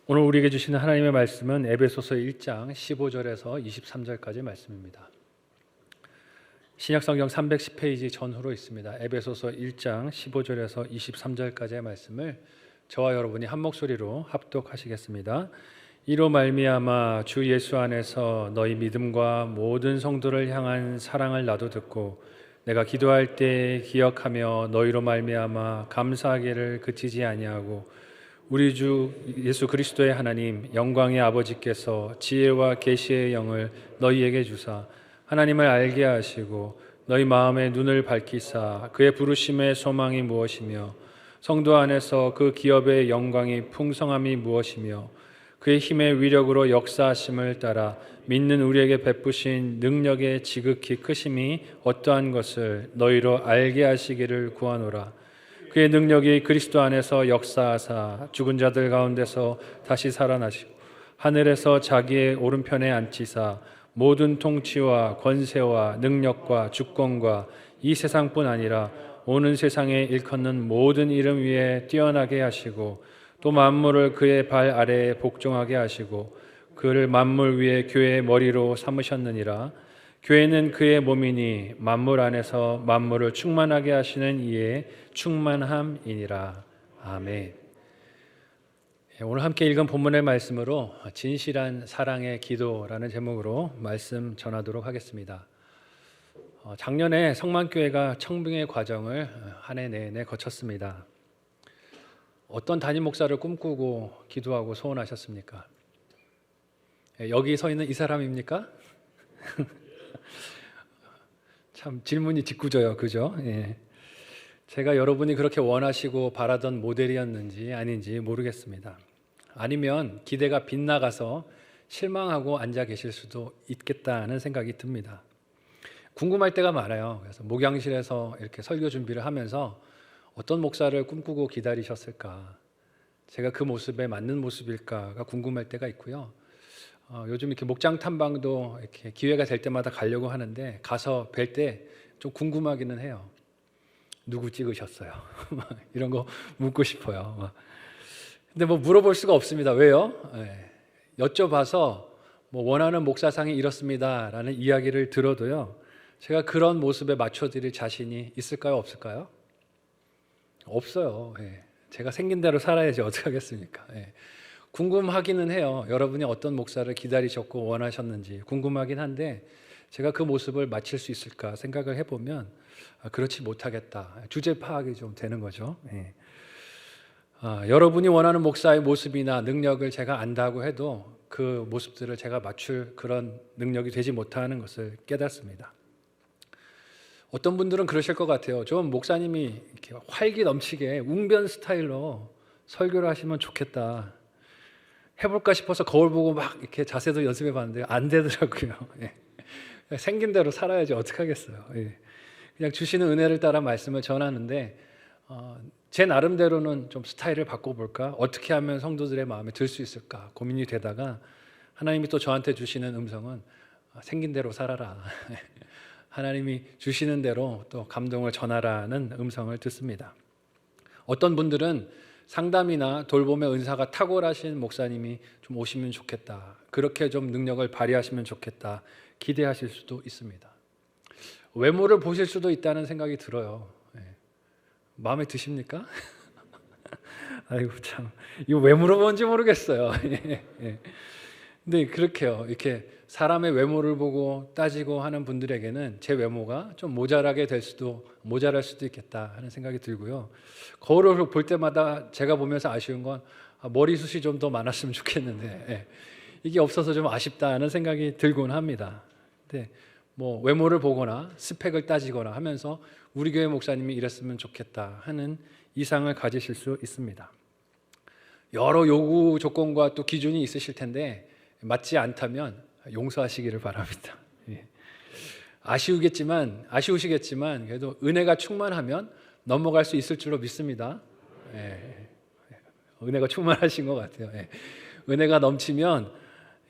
오늘 우리에게 주시는 하나님의 말씀은 에베소서 1장 15절에서 23절까지 말씀입니다. 신약성경 310페이지 전후로 있습니다. 에베소서 1장 15절에서 23절까지의 말씀을 저와 여러분이 한 목소리로 합독하시겠습니다. 이로 말미암아 주 예수 안에서 너희 믿음과 모든 성도를 향한 사랑을 나도 듣고 내가 기도할 때 기억하며 너희로 말미암아 감사하기를 그치지 아니하고 우리 주 예수 그리스도의 하나님 영광의 아버지께서 지혜와 계시의 영을 너희에게 주사 하나님을 알게 하시고 너희 마음의 눈을 밝히사 그의 부르심의 소망이 무엇이며 성도 안에서 그 기업의 영광이 풍성함이 무엇이며 그의 힘의 위력으로 역사하심을 따라 믿는 우리에게 베푸신 능력의 지극히 크심이 어떠한 것을 너희로 알게 하시기를 구하노라. 그의 능력이 그리스도 안에서 역사하사 죽은 자들 가운데서 다시 살아나시고 하늘에서 자기의 오른편에 앉히사 모든 통치와 권세와 능력과 주권과 이 세상뿐 아니라 오는 세상에 일컫는 모든 이름 위에 뛰어나게 하시고 또 만물을 그의 발 아래에 복종하게 하시고 그를 만물 위에 교회의 머리로 삼으셨느니라. 교회는 그의 몸이니 만물 안에서 만물을 충만하게 하시는 이의 충만함이니라. 아멘. 오늘 함께 읽은 본문의 말씀으로 진실한 사랑의 기도라는 제목으로 말씀 전하도록 하겠습니다. 작년에 성만교회가 청빙의 과정을 한 해 내내 거쳤습니다. 어떤 담임 목사를 꿈꾸고 기도하고 소원하셨습니까? 여기 서 있는 이 사람입니까? 참 질문이 짓궂어요, 그죠? 예. 제가 여러분이 그렇게 원하시고 바라던 모델이었는지 아닌지 모르겠습니다. 아니면 기대가 빗나가서 실망하고 앉아 계실 수도 있겠다는 생각이 듭니다. 궁금할 때가 많아요. 그래서 목양실에서 이렇게 설교 준비를 하면서 어떤 목사를 꿈꾸고 기다리셨을까? 제가 그 모습에 맞는 모습일까가 궁금할 때가 있고요. 요즘 이렇게 목장 탐방도 이렇게 기회가 될 때마다 가려고 하는데 가서 뵐 때 좀 궁금하기는 해요. 누구 찍으셨어요? 이런 거 묻고 싶어요. 근데 뭐 물어볼 수가 없습니다. 왜요? 여쭤봐서 뭐 원하는 목사상이 이렇습니다라는 이야기를 들어도요. 제가 그런 모습에 맞춰드릴 자신이 있을까요? 없을까요? 없어요. 제가 생긴 대로 살아야지 어떻게 하겠습니까? 궁금하기는 해요. 여러분이 어떤 목사를 기다리셨고 원하셨는지 궁금하긴 한데 제가 그 모습을 맞출 수 있을까 생각을 해보면 그렇지 못하겠다. 주제 파악이 좀 되는 거죠. 여러분이 원하는 목사의 모습이나 능력을 제가 안다고 해도 그 모습들을 제가 맞출 그런 능력이 되지 못하는 것을 깨닫습니다. 어떤 분들은 그러실 것 같아요. 좀 목사님이 이렇게 활기 넘치게 웅변 스타일로 설교를 하시면 좋겠다. 해볼까 싶어서 거울 보고 막 이렇게 자세도 연습해 봤는데 안 되더라고요. 생긴 대로 살아야지 어떡하겠어요. 그냥 주시는 은혜를 따라 말씀을 전하는데 제 나름대로는 좀 스타일을 바꿔볼까? 어떻게 하면 성도들의 마음에 들 수 있을까? 고민이 되다가 하나님이 또 저한테 주시는 음성은 생긴 대로 살아라. 하나님이 주시는 대로 또 감동을 전하라는 음성을 듣습니다. 어떤 분들은 상담이나 돌봄의 은사가 탁월하신 목사님이 좀 오시면 좋겠다. 그렇게 좀 능력을 발휘하시면 좋겠다. 기대하실 수도 있습니다. 외모를 보실 수도 있다는 생각이 들어요. 마음에 드십니까? 아이고 참, 이거 왜 물어본지 모르겠어요. 근데 그렇게요. 이렇게 사람의 외모를 보고 따지고 하는 분들에게는 제 외모가 좀 모자랄 수도 있겠다 하는 생각이 들고요. 거울을 볼 때마다 제가 보면서 아쉬운 건 머리숱이 좀 더 많았으면 좋겠는데 이게 없어서 좀 아쉽다는 생각이 들곤 합니다. 근데 뭐 외모를 보거나 스펙을 따지거나 하면서 우리 교회 목사님이 이랬으면 좋겠다 하는 이상을 가지실 수 있습니다. 여러 요구 조건과 또 기준이 있으실 텐데 맞지 않다면 용서하시기를 바랍니다. 아쉬우시겠지만 그래도 은혜가 충만하면 넘어갈 수 있을 줄로 믿습니다. 은혜가 충만하신 것 같아요. 은혜가 넘치면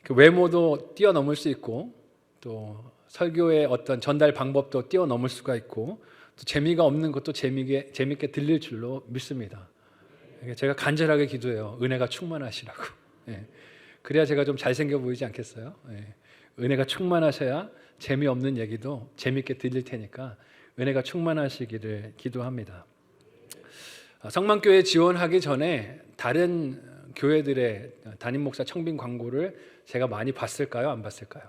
그 외모도 뛰어넘을 수 있고 또 설교의 어떤 전달 방법도 뛰어넘을 수가 있고 또 재미가 없는 것도 재미있게 들릴 줄로 믿습니다. 제가 간절하게 기도해요. 은혜가 충만하시라고. 예. 그래야 제가 좀 잘생겨 보이지 않겠어요? 예. 은혜가 충만하셔야 재미없는 얘기도 재밌게 들릴 테니까 은혜가 충만하시기를 기도합니다. 성만교회 지원하기 전에 다른 교회들의 담임 목사 청빙 광고를 제가 많이 봤을까요? 안 봤을까요?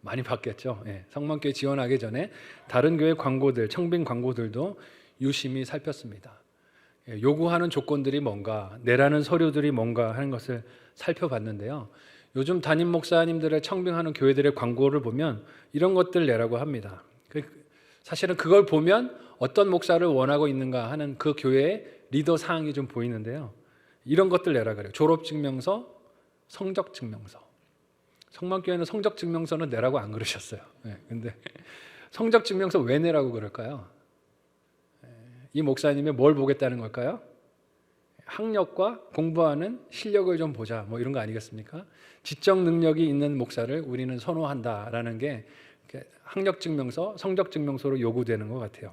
많이 봤겠죠. 예. 성만교회 지원하기 전에 다른 교회 광고들, 청빙 광고들도 유심히 살폈습니다. 예. 요구하는 조건들이 뭔가, 내라는 서류들이 뭔가 하는 것을 살펴봤는데요. 요즘 담임 목사님들을 청빙하는 교회들의 광고를 보면 이런 것들 내라고 합니다. 사실은 그걸 보면 어떤 목사를 원하고 있는가 하는 그 교회의 리더 사항이 좀 보이는데요. 이런 것들 내라 그래요. 졸업증명서, 성적증명서. 성만교회는 성적증명서는 내라고 안 그러셨어요. 근데 성적증명서 왜 내라고 그럴까요? 이 목사님이 뭘 보겠다는 걸까요? 학력과 공부하는 실력을 좀 보자, 뭐 이런 거 아니겠습니까? 지적 능력이 있는 목사를 우리는 선호한다라는 게 학력증명서, 성적증명서로 요구되는 것 같아요.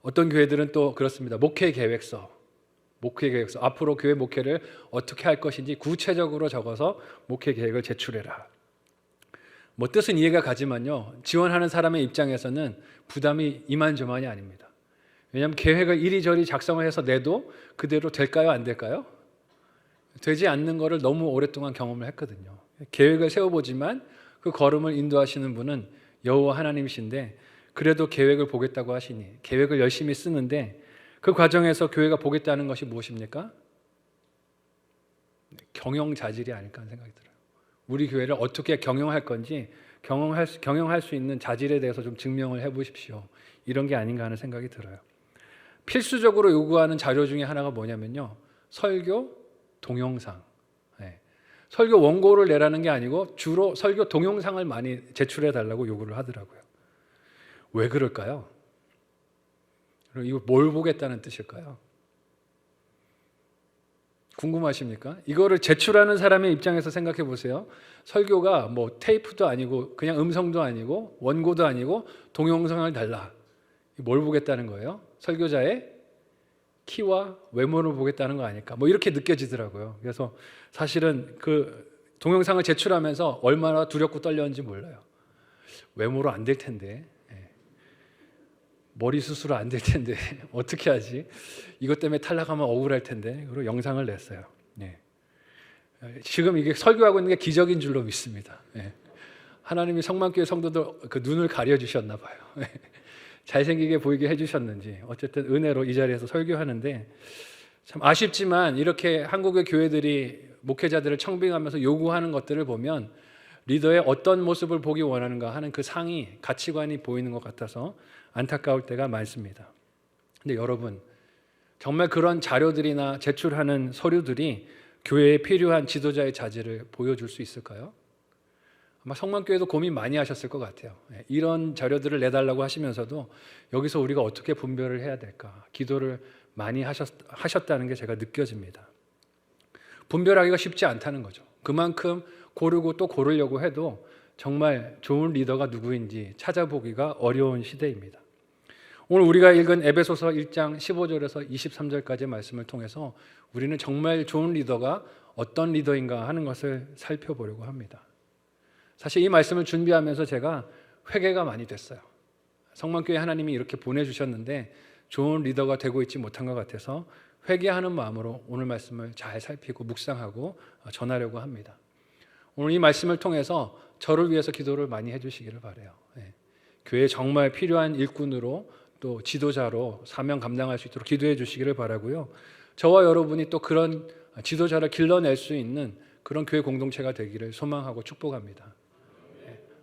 어떤 교회들은 또 그렇습니다. 목회계획서, 앞으로 교회 목회를 어떻게 할 것인지 구체적으로 적어서 목회계획을 제출해라. 뭐 뜻은 이해가 가지만요, 지원하는 사람의 입장에서는 부담이 이만저만이 아닙니다. 왜냐하면 계획을 이리저리 작성을 해서 내도 그대로 될까요? 안 될까요? 되지 않는 것을 너무 오랫동안 경험을 했거든요. 계획을 세워보지만 그 걸음을 인도하시는 분은 여호와 하나님이신데 그래도 계획을 보겠다고 하시니 계획을 열심히 쓰는데 그 과정에서 교회가 보겠다는 것이 무엇입니까? 경영자질이 아닐까 하는 생각이 들어요. 우리 교회를 어떻게 경영할 건지 경영할 수 있는 자질에 대해서 좀 증명을 해보십시오. 이런 게 아닌가 하는 생각이 들어요. 필수적으로 요구하는 자료 중에 하나가 뭐냐면요, 설교 동영상. 설교 원고를 내라는 게 아니고 주로 설교 동영상을 많이 제출해 달라고 요구를 하더라고요. 왜 그럴까요? 이거 뭘 보겠다는 뜻일까요? 궁금하십니까? 이거를 제출하는 사람의 입장에서 생각해 보세요. 설교가 뭐 테이프도 아니고 그냥 음성도 아니고 원고도 아니고 동영상을 달라. 뭘 보겠다는 거예요? 설교자의 키와 외모를 보겠다는 거 아닐까? 뭐 이렇게 느껴지더라고요. 그래서 사실은 그 동영상을 제출하면서 얼마나 두렵고 떨렸는지 몰라요. 외모로 안 될 텐데, 머리 수술 안 될 텐데 어떻게 하지? 이것 때문에 탈락하면 억울할 텐데. 그리고 영상을 냈어요. 지금 이게 설교하고 있는 게 기적인 줄로 믿습니다. 하나님이 성만교회 성도들 그 눈을 가려주셨나 봐요. 잘생기게 보이게 해주셨는지 어쨌든 은혜로 이 자리에서 설교하는데, 참 아쉽지만 이렇게 한국의 교회들이 목회자들을 청빙하면서 요구하는 것들을 보면 리더의 어떤 모습을 보기 원하는가 하는 그 상이, 가치관이 보이는 것 같아서 안타까울 때가 많습니다. 근데 여러분, 정말 그런 자료들이나 제출하는 서류들이 교회에 필요한 지도자의 자질을 보여줄 수 있을까요? 아마 성만교회도 고민 많이 하셨을 것 같아요. 이런 자료들을 내달라고 하시면서도 여기서 우리가 어떻게 분별을 해야 될까, 기도를 많이 하셨다는 게 제가 느껴집니다. 분별하기가 쉽지 않다는 거죠. 그만큼 고르고 또 고르려고 해도 정말 좋은 리더가 누구인지 찾아보기가 어려운 시대입니다. 오늘 우리가 읽은 에베소서 1장 15절에서 23절까지의 말씀을 통해서 우리는 정말 좋은 리더가 어떤 리더인가 하는 것을 살펴보려고 합니다. 사실 이 말씀을 준비하면서 제가 회개가 많이 됐어요. 성만교회 하나님이 이렇게 보내주셨는데 좋은 리더가 되고 있지 못한 것 같아서 회개하는 마음으로 오늘 말씀을 잘 살피고 묵상하고 전하려고 합니다. 오늘 이 말씀을 통해서 저를 위해서 기도를 많이 해주시기를 바라요. 교회에 정말 필요한 일꾼으로 또 지도자로 사명 감당할 수 있도록 기도해 주시기를 바라고요. 저와 여러분이 또 그런 지도자를 길러낼 수 있는 그런 교회 공동체가 되기를 소망하고 축복합니다.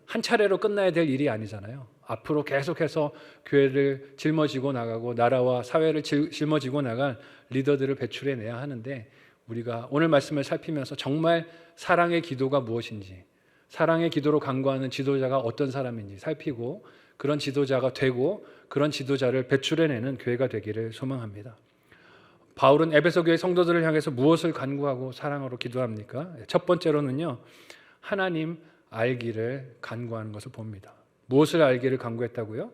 한 차례로 끝나야 될 일이 아니잖아요. 앞으로 계속해서 교회를 짊어지고 나가고 나라와 사회를 짊어지고 나갈 리더들을 배출해내야 하는데, 우리가 오늘 말씀을 살피면서 정말 사랑의 기도가 무엇인지, 사랑의 기도로 간구하는 지도자가 어떤 사람인지 살피고 그런 지도자가 되고 그런 지도자를 배출해내는 교회가 되기를 소망합니다. 바울은 에베소 교회 성도들을 향해서 무엇을 간구하고 사랑으로 기도합니까? 첫 번째로는요, 하나님 알기를 간구하는 것을 봅니다. 무엇을 알기를 간구했다고요?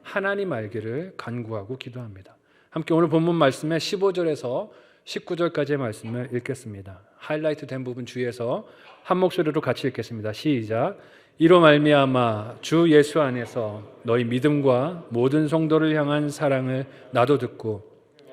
하나님 알기를 간구하고 기도합니다. 함께 오늘 본문 말씀의 15절에서 19절까지의 말씀을 읽겠습니다. 하이라이트 된 부분 주의해서 한 목소리로 같이 읽겠습니다. 시작. 이로 말미암아 주 예수 안에서 너희 믿음과 모든 성도를 향한 사랑을 나도 듣고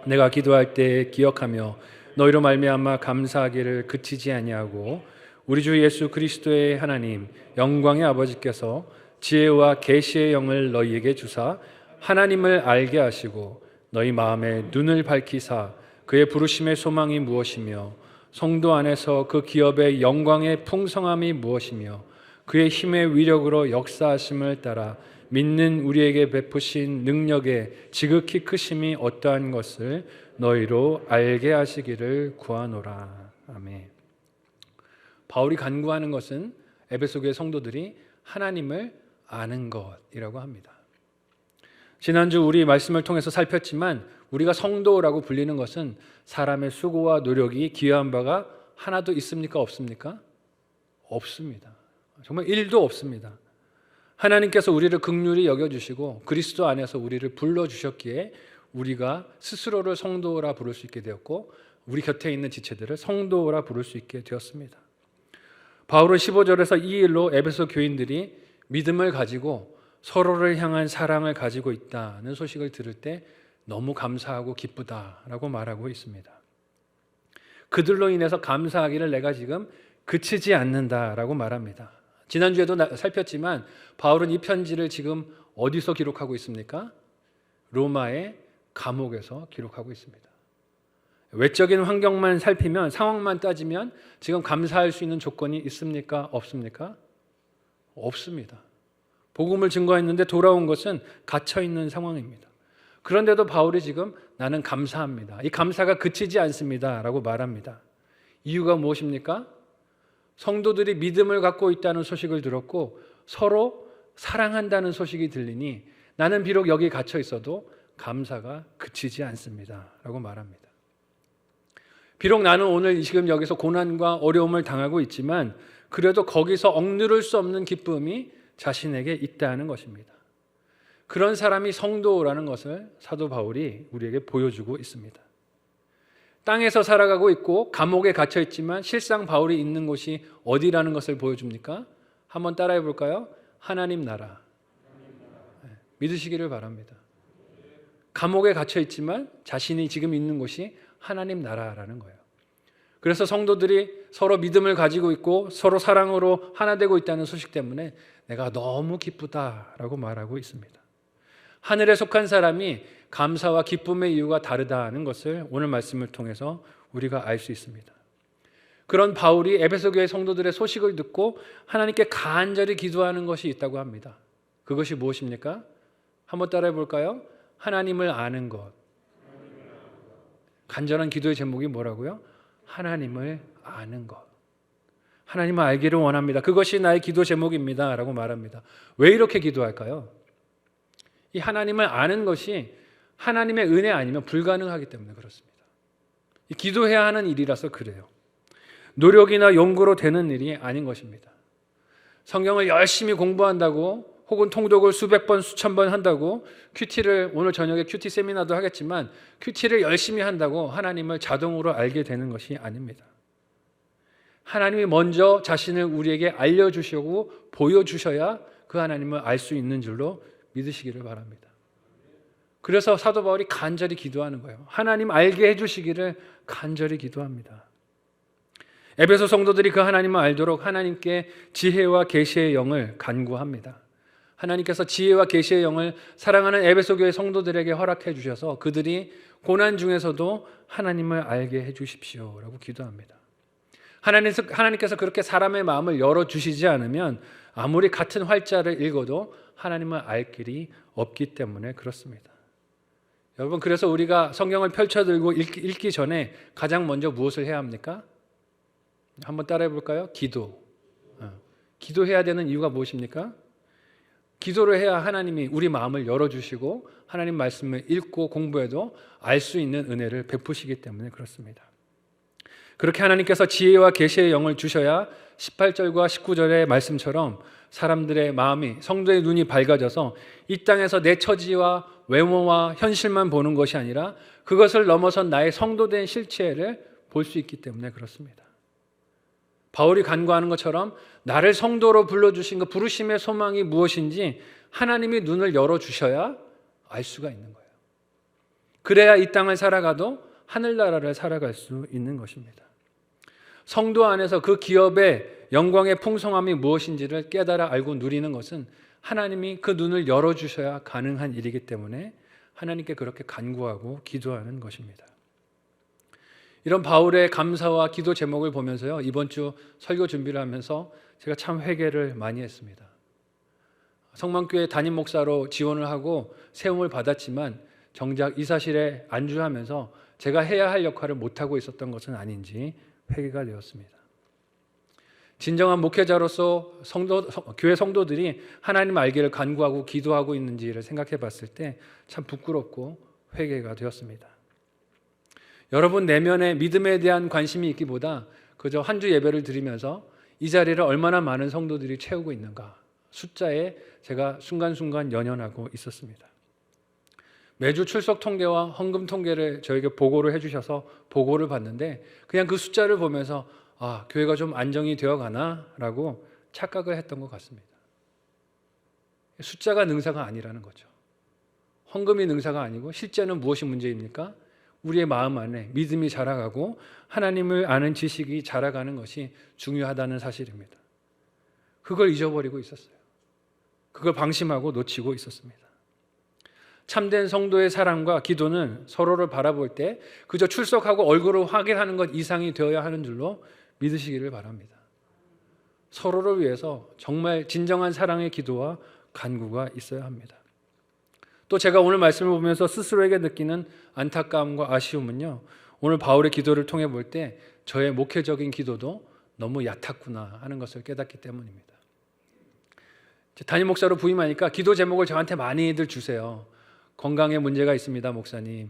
내가 기도할 때 기억하며 너희로 말미암아 감사하기를 그치지 아니하고 우리 주 예수 그리스도의 하나님 영광의 아버지께서 지혜와 계시의 영을 너희에게 주사 하나님을 알게 하시고 너희 마음의 눈을 밝히사 그의 부르심의 소망이 무엇이며 성도 안에서 그 기업의 영광의 풍성함이 무엇이며 그의 힘의 위력으로 역사하심을 따라 믿는 우리에게 베푸신 능력의 지극히 크심이 어떠한 것을 너희로 알게 하시기를 구하노라. 아멘. 바울이 간구하는 것은 에베소 교회 성도들이 하나님을 아는 것이라고 합니다. 지난주 우리 말씀을 통해서 살폈지만 우리가 성도라고 불리는 것은 사람의 수고와 노력이 기여한 바가 하나도 있습니까? 없습니까? 없습니다. 정말 1도 없습니다. 하나님께서 우리를 긍휼히 여겨주시고 그리스도 안에서 우리를 불러주셨기에 우리가 스스로를 성도라 부를 수 있게 되었고 우리 곁에 있는 지체들을 성도라 부를 수 있게 되었습니다. 바울은 15절에서 이 일로 에베소 교인들이 믿음을 가지고 서로를 향한 사랑을 가지고 있다는 소식을 들을 때 너무 감사하고 기쁘다라고 말하고 있습니다. 그들로 인해서 감사하기를 내가 지금 그치지 않는다라고 말합니다. 지난주에도 살폈지만 바울은 이 편지를 지금 어디서 기록하고 있습니까? 로마의 감옥에서 기록하고 있습니다. 외적인 환경만 살피면 상황만 따지면 지금 감사할 수 있는 조건이 있습니까? 없습니까? 없습니다. 복음을 증거했는데 돌아온 것은 갇혀있는 상황입니다. 그런데도 바울이 지금 나는 감사합니다. 이 감사가 그치지 않습니다 라고 말합니다. 이유가 무엇입니까? 성도들이 믿음을 갖고 있다는 소식을 들었고 서로 사랑한다는 소식이 들리니 나는 비록 여기 갇혀 있어도 감사가 그치지 않습니다 라고 말합니다. 비록 나는 오늘 지금 여기서 고난과 어려움을 당하고 있지만 그래도 거기서 억누를 수 없는 기쁨이 자신에게 있다는 것입니다. 그런 사람이 성도라는 것을 사도 바울이 우리에게 보여주고 있습니다. 땅에서 살아가고 있고 감옥에 갇혀 있지만 실상 바울이 있는 곳이 어디라는 것을 보여줍니까? 한번 따라해 볼까요? 하나님 나라. 믿으시기를 바랍니다. 감옥에 갇혀 있지만 자신이 지금 있는 곳이 하나님 나라라는 거예요. 그래서 성도들이 서로 믿음을 가지고 있고 서로 사랑으로 하나 되고 있다는 소식 때문에 내가 너무 기쁘다라고 말하고 있습니다. 하늘에 속한 사람이 감사와 기쁨의 이유가 다르다는 것을 오늘 말씀을 통해서 우리가 알 수 있습니다. 그런 바울이 에베소 교회 성도들의 소식을 듣고 하나님께 간절히 기도하는 것이 있다고 합니다. 그것이 무엇입니까? 한번 따라해 볼까요? 하나님을 아는 것. 간절한 기도의 제목이 뭐라고요? 하나님을 아는 것. 하나님을 알기를 원합니다. 그것이 나의 기도 제목입니다 라고 말합니다. 왜 이렇게 기도할까요? 이 하나님을 아는 것이 하나님의 은혜 아니면 불가능하기 때문에 그렇습니다. 기도해야 하는 일이라서 그래요. 노력이나 연구로 되는 일이 아닌 것입니다. 성경을 열심히 공부한다고 혹은 통독을 수백 번 수천 번 한다고 큐티를 오늘 저녁에 큐티 세미나도 하겠지만 큐티를 열심히 한다고 하나님을 자동으로 알게 되는 것이 아닙니다. 하나님이 먼저 자신을 우리에게 알려주시고 보여주셔야 그 하나님을 알 수 있는 줄로 믿으시기를 바랍니다. 그래서 사도 바울이 간절히 기도하는 거예요. 하나님 알게 해주시기를 간절히 기도합니다. 에베소 성도들이 그 하나님을 알도록 하나님께 지혜와 계시의 영을 간구합니다. 하나님께서 지혜와 계시의 영을 사랑하는 에베소 교회 성도들에게 허락해 주셔서 그들이 고난 중에서도 하나님을 알게 해 주십시오라고 기도합니다. 하나님께서 그렇게 사람의 마음을 열어주시지 않으면 아무리 같은 활자를 읽어도 하나님을 알 길이 없기 때문에 그렇습니다. 여러분, 그래서 우리가 성경을 펼쳐들고 읽기 전에 가장 먼저 무엇을 해야 합니까? 한번 따라해 볼까요? 기도. 기도해야 되는 이유가 무엇입니까? 기도를 해야 하나님이 우리 마음을 열어주시고 하나님 말씀을 읽고 공부해도 알 수 있는 은혜를 베푸시기 때문에 그렇습니다. 그렇게 하나님께서 지혜와 계시의 영을 주셔야 18절과 19절의 말씀처럼 사람들의 마음이 성도의 눈이 밝아져서 이 땅에서 내 처지와 외모와 현실만 보는 것이 아니라 그것을 넘어선 나의 성도된 실체를 볼 수 있기 때문에 그렇습니다. 바울이 간구하는 것처럼 나를 성도로 불러주신 그 부르심의 소망이 무엇인지 하나님이 눈을 열어주셔야 알 수가 있는 거예요. 그래야 이 땅을 살아가도 하늘나라를 살아갈 수 있는 것입니다. 성도 안에서 그 기업의 영광의 풍성함이 무엇인지를 깨달아 알고 누리는 것은 하나님이 그 눈을 열어주셔야 가능한 일이기 때문에 하나님께 그렇게 간구하고 기도하는 것입니다. 이런 바울의 감사와 기도 제목을 보면서요, 이번 주 설교 준비를 하면서 제가 참 회개를 많이 했습니다. 성만교회 담임 목사로 지원을 하고 세움을 받았지만 정작 이 사실에 안주하면서 제가 해야 할 역할을 못하고 있었던 것은 아닌지 회개가 되었습니다. 진정한 목회자로서 교회 성도들이 하나님 알기를 간구하고 기도하고 있는지를 생각해 봤을 때 참 부끄럽고 회개가 되었습니다. 여러분 내면에 믿음에 대한 관심이 있기보다 그저 한 주 예배를 드리면서 이 자리를 얼마나 많은 성도들이 채우고 있는가 숫자에 제가 순간순간 연연하고 있었습니다. 매주 출석 통계와 헌금 통계를 저에게 보고를 해주셔서 보고를 봤는데 그냥 그 숫자를 보면서 교회가 좀 안정이 되어 가나라고 착각을 했던 것 같습니다. 숫자가 능사가 아니라는 거죠. 헌금이 능사가 아니고 실제는 무엇이 문제입니까? 우리의 마음 안에 믿음이 자라가고 하나님을 아는 지식이 자라가는 것이 중요하다는 사실입니다. 그걸 잊어버리고 있었어요. 그걸 방심하고 놓치고 있었습니다. 참된 성도의 사랑과 기도는 서로를 바라볼 때 그저 출석하고 얼굴을 확인하는 것 이상이 되어야 하는 줄로 믿으시기를 바랍니다. 서로를 위해서 정말 진정한 사랑의 기도와 간구가 있어야 합니다. 또 제가 오늘 말씀을 보면서 스스로에게 느끼는 안타까움과 아쉬움은요, 오늘 바울의 기도를 통해 볼 때 저의 목회적인 기도도 너무 얕았구나 하는 것을 깨닫기 때문입니다. 담임 목사로 부임하니까 기도 제목을 저한테 많이들 주세요. 건강에 문제가 있습니다, 목사님.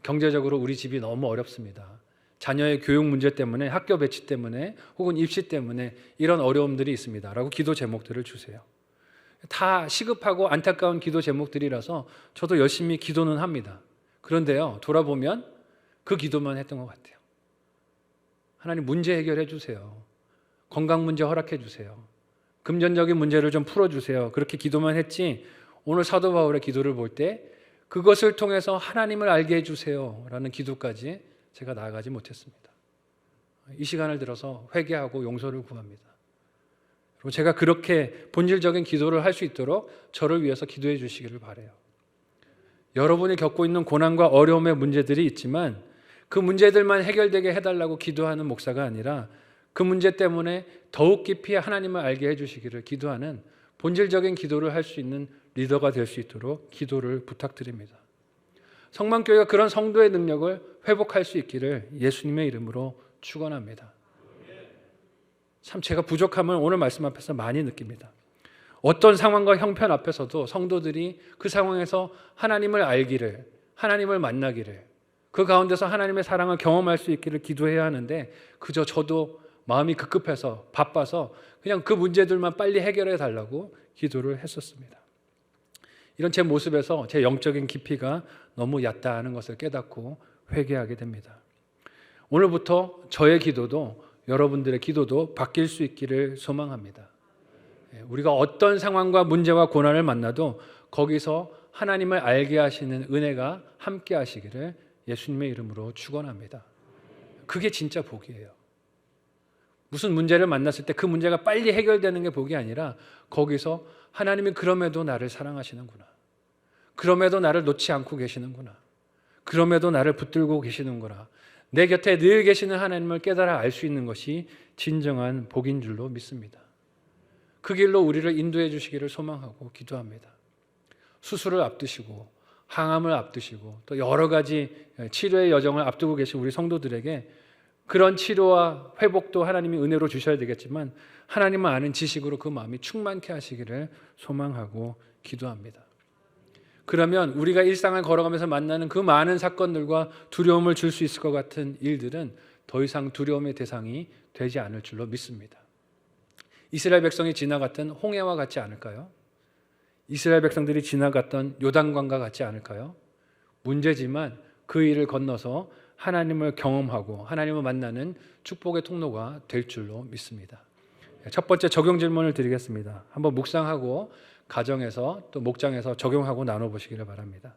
경제적으로 우리 집이 너무 어렵습니다. 자녀의 교육 문제 때문에, 학교 배치 때문에, 혹은 입시 때문에 이런 어려움들이 있습니다. 라고 기도 제목들을 주세요. 다 시급하고 안타까운 기도 제목들이라서 저도 열심히 기도는 합니다. 그런데요, 돌아보면 그 기도만 했던 것 같아요. 하나님 문제 해결해 주세요. 건강 문제 허락해 주세요. 금전적인 문제를 좀 풀어주세요. 그렇게 기도만 했지 오늘 사도 바울의 기도를 볼 때 그것을 통해서 하나님을 알게 해주세요 라는 기도까지 제가 나아가지 못했습니다. 이 시간을 들어서 회개하고 용서를 구합니다. 그리고 제가 그렇게 본질적인 기도를 할 수 있도록 저를 위해서 기도해 주시기를 바라요. 여러분이 겪고 있는 고난과 어려움의 문제들이 있지만 그 문제들만 해결되게 해달라고 기도하는 목사가 아니라 그 문제 때문에 더욱 깊이 하나님을 알게 해주시기를 기도하는 본질적인 기도를 할 수 있는 리더가 될 수 있도록 기도를 부탁드립니다. 성만교회가 그런 성도의 능력을 회복할 수 있기를 예수님의 이름으로 축원합니다. 참 제가 부족함을 오늘 말씀 앞에서 많이 느낍니다. 어떤 상황과 형편 앞에서도 성도들이 그 상황에서 하나님을 알기를, 하나님을 만나기를, 그 가운데서 하나님의 사랑을 경험할 수 있기를 기도해야 하는데 그저 저도 마음이 급급해서 바빠서 그냥 그 문제들만 빨리 해결해 달라고 기도를 했었습니다. 이런 제 모습에서 제 영적인 깊이가 너무 얕다는 것을 깨닫고 회개하게 됩니다. 오늘부터 저의 기도도 여러분들의 기도도 바뀔 수 있기를 소망합니다. 우리가 어떤 상황과 문제와 고난을 만나도 거기서 하나님을 알게 하시는 은혜가 함께 하시기를 예수님의 이름으로 축원합니다. 그게 진짜 복이에요. 무슨 문제를 만났을 때 그 문제가 빨리 해결되는 게 복이 아니라 거기서 하나님이 그럼에도 나를 사랑하시는구나. 그럼에도 나를 놓지 않고 계시는구나. 그럼에도 나를 붙들고 계시는구나. 내 곁에 늘 계시는 하나님을 깨달아 알 수 있는 것이 진정한 복인 줄로 믿습니다. 그 길로 우리를 인도해 주시기를 소망하고 기도합니다. 수술을 앞두시고 항암을 앞두시고 또 여러 가지 치료의 여정을 앞두고 계신 우리 성도들에게 그런 치료와 회복도 하나님이 은혜로 주셔야 되겠지만 하나님을 아는 지식으로 그 마음이 충만케 하시기를 소망하고 기도합니다. 그러면 우리가 일상을 걸어가면서 만나는 그 많은 사건들과 두려움을 줄 수 있을 것 같은 일들은 더 이상 두려움의 대상이 되지 않을 줄로 믿습니다. 이스라엘 백성이 지나갔던 홍해와 같지 않을까요? 이스라엘 백성들이 지나갔던 요단강과 같지 않을까요? 문제지만 그 일을 건너서 하나님을 경험하고 하나님을 만나는 축복의 통로가 될 줄로 믿습니다. 첫 번째 적용 질문을 드리겠습니다. 한번 묵상하고 가정에서 또 목장에서 적용하고 나눠보시기를 바랍니다.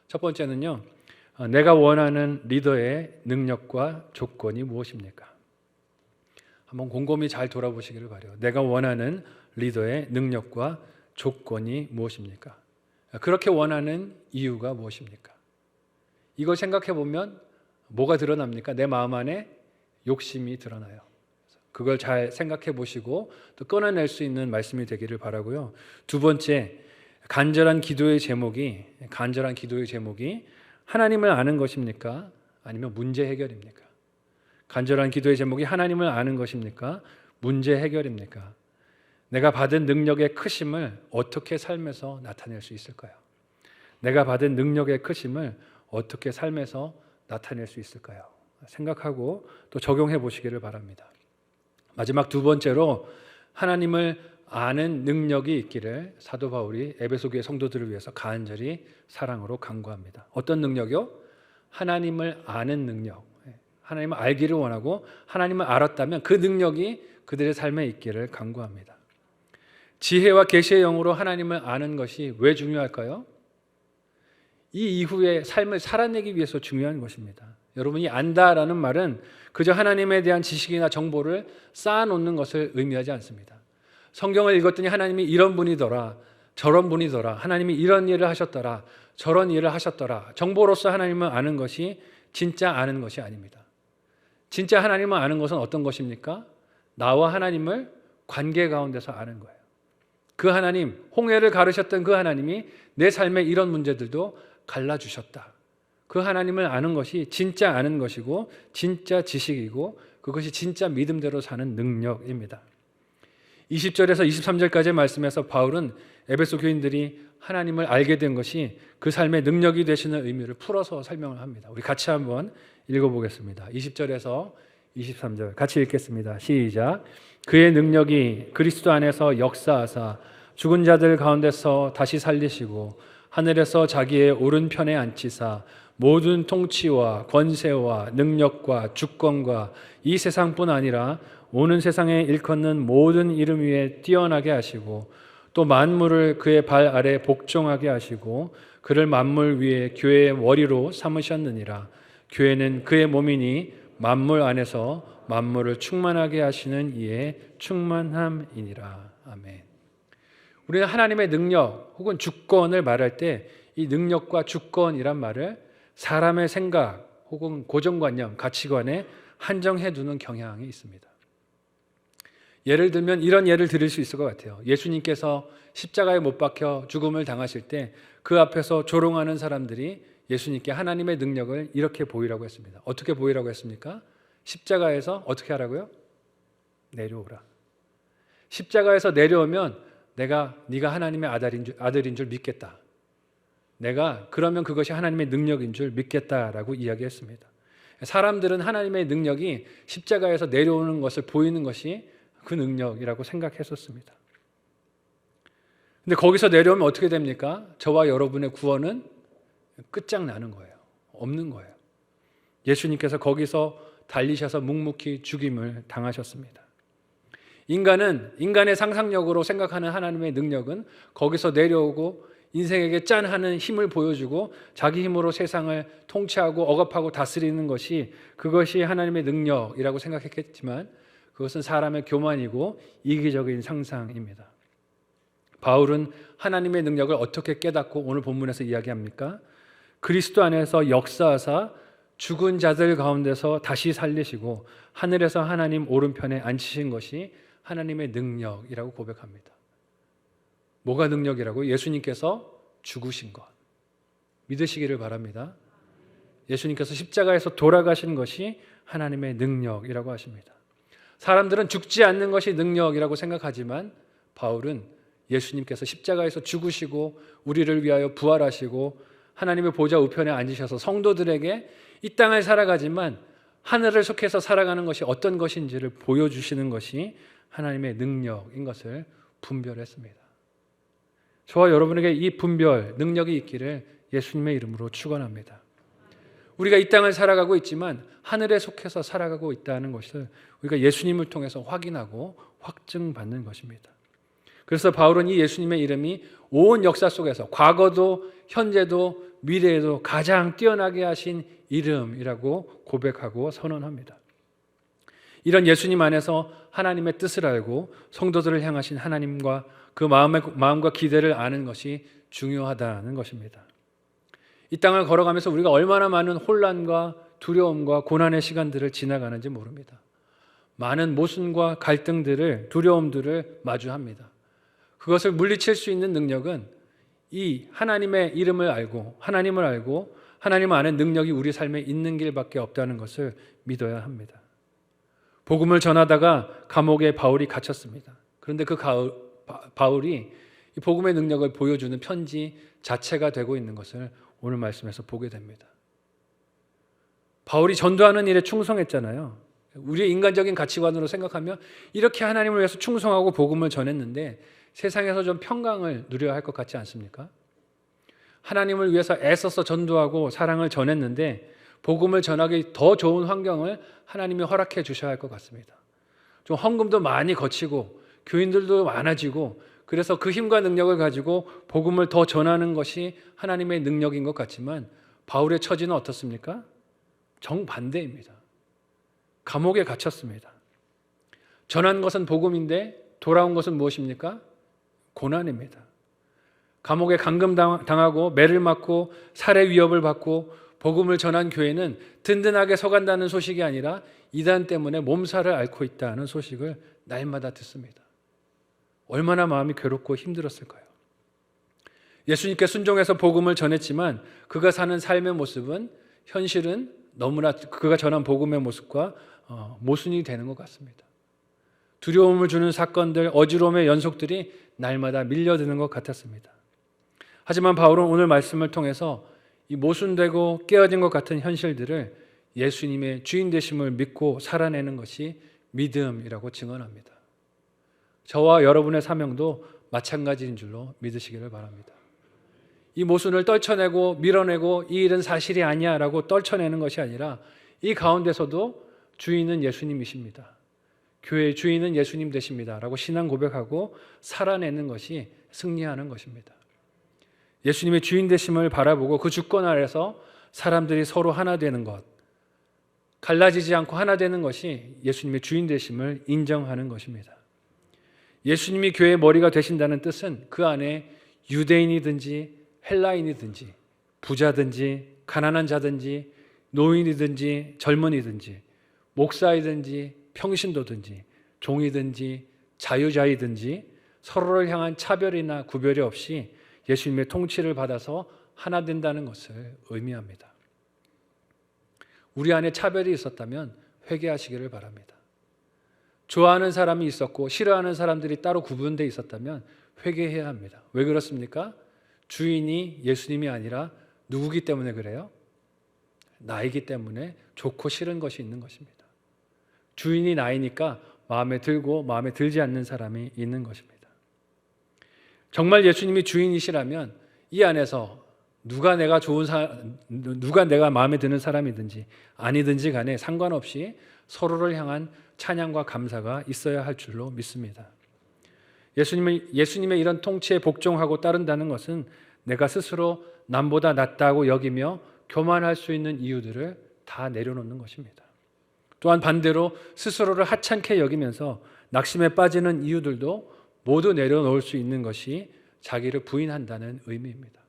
첫 번째는요, 내가 원하는 리더의 능력과 조건이 무엇입니까? 한번 곰곰이 잘 돌아보시기를 바라요. 내가 원하는 리더의 능력과 조건이 무엇입니까? 그렇게 원하는 이유가 무엇입니까? 이걸 생각해 보면 뭐가 드러납니까? 내 마음 안에 욕심이 드러나요. 그걸 잘 생각해 보시고 또 꺼내낼 수 있는 말씀이 되기를 바라고요. 두 번째, 간절한 기도의 제목이 하나님을 아는 것입니까? 아니면 문제 해결입니까? 간절한 기도의 제목이 하나님을 아는 것입니까? 문제 해결입니까? 내가 받은 능력의 크심을 어떻게 삶에서 나타낼 수 있을까요? 내가 받은 능력의 크심을 어떻게 삶에서 나타낼 수 있을까요? 생각하고 또 적용해 보시기를 바랍니다. 마지막 두 번째로 하나님을 아는 능력이 있기를 사도 바울이 에베소 교회 성도들을 위해서 간절히 사랑으로 간구합니다. 어떤 능력이요? 하나님을 아는 능력. 하나님을 알기를 원하고 하나님을 알았다면 그 능력이 그들의 삶에 있기를 간구합니다. 지혜와 계시의 영으로 하나님을 아는 것이 왜 중요할까요? 이 이후의 삶을 살아내기 위해서 중요한 것입니다. 여러분이 안다라는 말은 그저 하나님에 대한 지식이나 정보를 쌓아놓는 것을 의미하지 않습니다. 성경을 읽었더니 하나님이 이런 분이더라, 저런 분이더라, 하나님이 이런 일을 하셨더라, 저런 일을 하셨더라. 정보로서 하나님을 아는 것이 진짜 아는 것이 아닙니다. 진짜 하나님을 아는 것은 어떤 것입니까? 나와 하나님을 관계 가운데서 아는 거예요. 그 하나님, 홍해를 가르셨던 그 하나님이 내 삶에 이런 문제들도 갈라주셨다. 그 하나님을 아는 것이 진짜 아는 것이고 진짜 지식이고 그것이 진짜 믿음대로 사는 능력입니다. 20절에서 23절까지의 말씀에서 바울은 에베소 교인들이 하나님을 알게 된 것이 그 삶의 능력이 되시는 의미를 풀어서 설명을 합니다. 우리 같이 한번 읽어보겠습니다. 20절에서 23절 같이 읽겠습니다. 시작. 그의 능력이 그리스도 안에서 역사하사 죽은 자들 가운데서 다시 살리시고 하늘에서 자기의 오른편에 앉히사 모든 통치와 권세와 능력과 주권과 이 세상뿐 아니라 오는 세상에 일컫는 모든 이름 위에 뛰어나게 하시고 또 만물을 그의 발 아래 복종하게 하시고 그를 만물 위에 교회의 머리로 삼으셨느니라. 교회는 그의 몸이니 만물 안에서 만물을 충만하게 하시는 이의 충만함이니라. 아멘. 우리는 하나님의 능력 혹은 주권을 말할 때 이 능력과 주권이란 말을 사람의 생각 혹은 고정관념, 가치관에 한정해 두는 경향이 있습니다. 예를 들면 이런 예를 드릴 수 있을 것 같아요. 예수님께서 십자가에 못 박혀 죽음을 당하실 때 그 앞에서 조롱하는 사람들이 예수님께 하나님의 능력을 이렇게 보이라고 했습니다. 어떻게 보이라고 했습니까? 십자가에서 어떻게 하라고요? 내려오라. 십자가에서 내려오면 네가 하나님의 아들인 줄 믿겠다. 그러면 그것이 하나님의 능력인 줄 믿겠다라고 이야기했습니다. 사람들은 하나님의 능력이 십자가에서 내려오는 것을 보이는 것이 그 능력이라고 생각했었습니다. 근데 거기서 내려오면 어떻게 됩니까? 저와 여러분의 구원은 끝장나는 거예요. 없는 거예요. 예수님께서 거기서 달리셔서 묵묵히 죽임을 당하셨습니다. 인간의 상상력으로 생각하는 하나님의 능력은 거기서 내려오고 인생에게 짠 하는 힘을 보여주고 자기 힘으로 세상을 통치하고 억압하고 다스리는 그것이 하나님의 능력이라고 생각했겠지만 그것은 사람의 교만이고 이기적인 상상입니다. 바울은 하나님의 능력을 어떻게 깨닫고 오늘 본문에서 이야기합니까? 그리스도 안에서 역사하사 죽은 자들 가운데서 다시 살리시고 하늘에서 하나님 오른편에 앉히신 것이 하나님의 능력이라고 고백합니다. 뭐가 능력이라고? 예수님께서 죽으신 것. 믿으시기를 바랍니다. 예수님께서 십자가에서 돌아가신 것이 하나님의 능력이라고 하십니다. 사람들은 죽지 않는 것이 능력이라고 생각하지만 바울은 예수님께서 십자가에서 죽으시고 우리를 위하여 부활하시고 하나님의 보좌 우편에 앉으셔서 성도들에게 이 땅을 살아가지만 하늘을 속해서 살아가는 것이 어떤 것인지를 보여주시는 것이 하나님의 능력인 것을 분별했습니다. 저와 여러분에게 이 분별, 능력이 있기를 예수님의 이름으로 축원합니다. 우리가 이 땅을 살아가고 있지만 하늘에 속해서 살아가고 있다는 것을 우리가 예수님을 통해서 확인하고 확증받는 것입니다. 그래서 바울은 이 예수님의 이름이 온 역사 속에서 과거도 현재도 미래에도 가장 뛰어나게 하신 이름이라고 고백하고 선언합니다. 이런 예수님 안에서 하나님의 뜻을 알고 성도들을 향하신 하나님과 그 마음과 기대를 아는 것이 중요하다는 것입니다. 이 땅을 걸어가면서 우리가 얼마나 많은 혼란과 두려움과 고난의 시간들을 지나가는지 모릅니다. 많은 모순과 갈등들을, 두려움들을 마주합니다. 그것을 물리칠 수 있는 능력은 이 하나님의 이름을 알고 하나님을 알고 하나님을 아는 능력이 우리 삶에 있는 길밖에 없다는 것을 믿어야 합니다. 복음을 전하다가 감옥에 바울이 갇혔습니다. 그런데 그 바울이 이 복음의 능력을 보여주는 편지 자체가 되고 있는 것을 오늘 말씀에서 보게 됩니다. 바울이 전도하는 일에 충성했잖아요. 우리의 인간적인 가치관으로 생각하면 이렇게 하나님을 위해서 충성하고 복음을 전했는데 세상에서 좀 평강을 누려야 할 것 같지 않습니까? 하나님을 위해서 애써서 전도하고 사랑을 전했는데 복음을 전하기 더 좋은 환경을 하나님이 허락해 주셔야 할 것 같습니다. 좀 헌금도 많이 거치고 교인들도 많아지고 그래서 그 힘과 능력을 가지고 복음을 더 전하는 것이 하나님의 능력인 것 같지만 바울의 처지는 어떻습니까? 정반대입니다. 감옥에 갇혔습니다. 전한 것은 복음인데 돌아온 것은 무엇입니까? 고난입니다. 감옥에 감금당하고 매를 맞고 살해 위협을 받고 복음을 전한 교회는 든든하게 서간다는 소식이 아니라 이단 때문에 몸살을 앓고 있다는 소식을 날마다 듣습니다. 얼마나 마음이 괴롭고 힘들었을까요? 예수님께 순종해서 복음을 전했지만 그가 사는 삶의 모습은 현실은 너무나 그가 전한 복음의 모습과 모순이 되는 것 같습니다. 두려움을 주는 사건들, 어지러움의 연속들이 날마다 밀려드는 것 같았습니다. 하지만 바울은 오늘 말씀을 통해서 이 모순되고 깨어진 것 같은 현실들을 예수님의 주인 되심을 믿고 살아내는 것이 믿음이라고 증언합니다. 저와 여러분의 사명도 마찬가지인 줄로 믿으시기를 바랍니다. 이 모순을 떨쳐내고 밀어내고 이 일은 사실이 아니야 라고 떨쳐내는 것이 아니라 이 가운데서도 주인은 예수님이십니다. 교회의 주인은 예수님 되십니다 라고 신앙 고백하고 살아내는 것이 승리하는 것입니다. 예수님의 주인 되심을 바라보고 그 주권 아래서 사람들이 서로 하나 되는 것, 갈라지지 않고 하나 되는 것이 예수님의 주인 되심을 인정하는 것입니다. 예수님이 교회의 머리가 되신다는 뜻은 그 안에 유대인이든지 헬라인이든지 부자든지 가난한 자든지 노인이든지 젊은이든지 목사이든지 평신도든지 종이든지 자유자이든지 서로를 향한 차별이나 구별이 없이 예수님의 통치를 받아서 하나 된다는 것을 의미합니다. 우리 안에 차별이 있었다면 회개하시기를 바랍니다. 좋아하는 사람이 있었고 싫어하는 사람들이 따로 구분되어 있었다면 회개해야 합니다. 왜 그렇습니까? 주인이 예수님이 아니라 누구기 때문에 그래요? 나이기 때문에 좋고 싫은 것이 있는 것입니다. 주인이 나이니까 마음에 들고 마음에 들지 않는 사람이 있는 것입니다. 정말 예수님이 주인이시라면 이 안에서 누가 내가 마음에 드는 사람이든지 아니든지 간에 상관없이 서로를 향한 찬양과 감사가 있어야 할 줄로 믿습니다. 예수님의 이런 통치에 복종하고 따른다는 것은 내가 스스로 남보다 낫다고 여기며 교만할 수 있는 이유들을 다 내려놓는 것입니다. 또한 반대로 스스로를 하찮게 여기면서 낙심에 빠지는 이유들도 모두 내려놓을 수 있는 것이 자기를 부인한다는 의미입니다.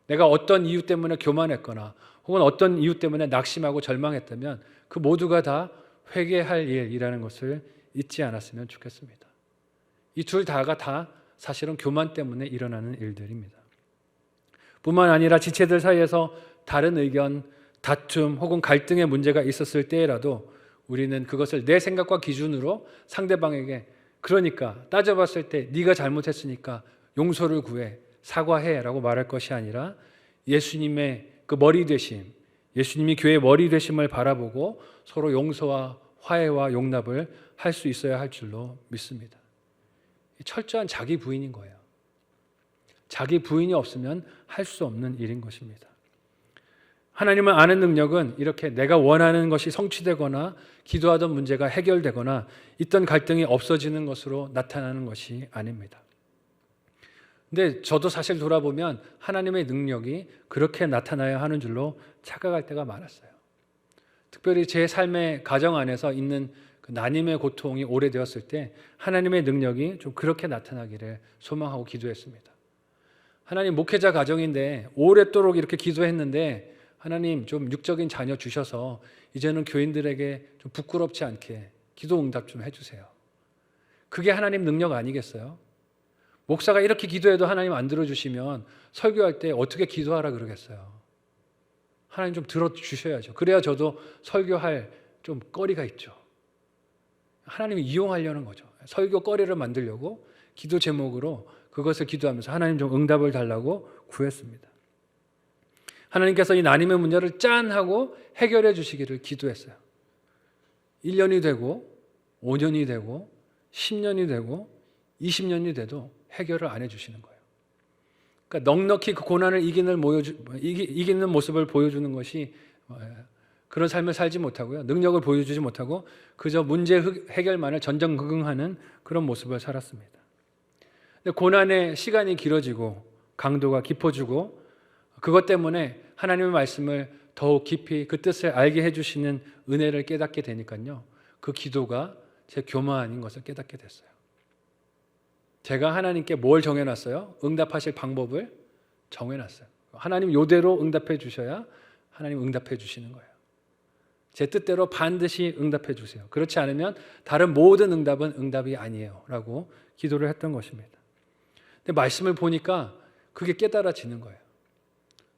내가 어떤 이유 때문에 교만했거나 혹은 어떤 이유 때문에 낙심하고 절망했다면 그 모두가 다 회개할 일이라는 것을 잊지 않았으면 좋겠습니다. 이 둘 다가 다 사실은 교만 때문에 일어나는 일들입니다. 뿐만 아니라 지체들 사이에서 다른 의견, 다툼 혹은 갈등의 문제가 있었을 때라도 우리는 그것을 내 생각과 기준으로 상대방에게 그러니까 따져봤을 때 네가 잘못했으니까 용서를 구해 사과해라고 말할 것이 아니라 예수님의 그 머리 되심, 예수님이 교회의 머리 되심을 바라보고 서로 용서와 화해와 용납을 할 수 있어야 할 줄로 믿습니다. 철저한 자기 부인인 거예요. 자기 부인이 없으면 할 수 없는 일인 것입니다. 하나님을 아는 능력은 이렇게 내가 원하는 것이 성취되거나 기도하던 문제가 해결되거나 있던 갈등이 없어지는 것으로 나타나는 것이 아닙니다. 근데 저도 사실 돌아보면 하나님의 능력이 그렇게 나타나야 하는 줄로 착각할 때가 많았어요. 특별히 제 삶의 가정 안에서 있는 그 난임의 고통이 오래되었을 때 하나님의 능력이 좀 그렇게 나타나기를 소망하고 기도했습니다. 하나님, 목회자 가정인데 오랫도록 이렇게 기도했는데 하나님 좀 육적인 자녀 주셔서 이제는 교인들에게 좀 부끄럽지 않게 기도 응답 좀 해주세요. 그게 하나님 능력 아니겠어요? 목사가 이렇게 기도해도 하나님 안 들어주시면 설교할 때 어떻게 기도하라 그러겠어요? 하나님 좀 들어주셔야죠. 그래야 저도 설교할 좀 거리가 있죠. 하나님을 이용하려는 거죠. 설교 거리를 만들려고 기도 제목으로 그것을 기도하면서 하나님 좀 응답을 달라고 구했습니다. 하나님께서 이 난임의 문제를 짠 하고 해결해 주시기를 기도했어요. 1년이 되고 5년이 되고 10년이 되고 20년이 돼도 해결을 안 해주시는 거예요. 그러니까 넉넉히 그 고난을 이기는 모습을 보여주는 것이 그런 삶을 살지 못하고요. 능력을 보여주지 못하고 그저 문제 해결만을 전전긍긍하는 그런 모습을 살았습니다. 근데 고난의 시간이 길어지고 강도가 깊어지고 그것 때문에 하나님의 말씀을 더욱 깊이 그 뜻을 알게 해주시는 은혜를 깨닫게 되니까요. 그 기도가 제 교만인 것을 깨닫게 됐어요. 제가 하나님께 뭘 정해놨어요? 응답하실 방법을 정해놨어요. 하나님 이대로 응답해 주셔야 하나님 응답해 주시는 거예요. 제 뜻대로 반드시 응답해 주세요. 그렇지 않으면 다른 모든 응답은 응답이 아니에요 라고 기도를 했던 것입니다. 근데 말씀을 보니까 그게 깨달아지는 거예요.